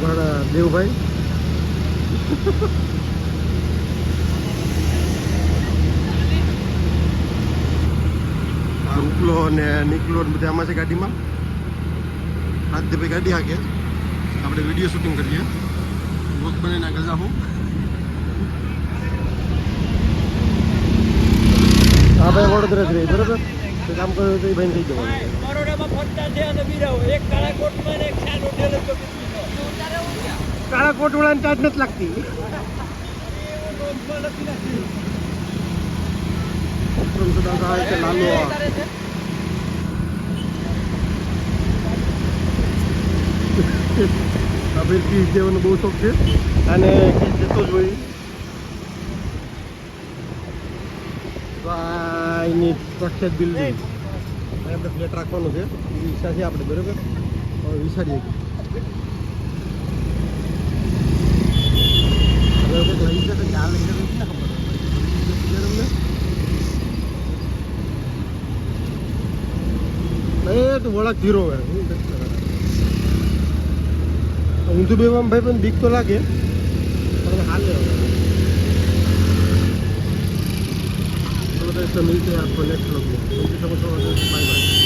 ભાડા દેવભાઈ ઉપલો અને નીકળો બધા આમાં છે ગાડીમાં. રાજદેભાઈ ગાડી હાકે, આપણે વિડીયો શૂટિંગ કરીએ. બોક બને આગળ જાઉં. હા ભાઈ વડોદરા જ રહી બરોબર. કામ કર્યું તો એ ભાઈ થઈ જવાનું. બરોડામાં ફરતા છે અને બીરાઓ એક કાળા કોટમાં એક શાલ ઉઠેલો તો કાળા કોટ વાળાને ચાર્જ નથી લાગતી. લાલો આપણે પીસ દેવાનો બહુ શોખ છે અને પીસ દેતો જ હોય. એની પ્રખ્યાત બિલ્ડિંગ આપણે ફ્લેટ રાખવાનું છે. ઈચ્છા છે આપણે બરાબર. હવે વિચારીએ લઈ શકે ક્યાં લઈ શકે ક્યાં ખબર અમને તો વળાક ધીરો હોય. ઊંધું બેવામાં ભાઈ પણ બીક તો લાગે પણ હાલ मिलते हैं आपको नेक्स्ट व्लॉग में। Bye bye.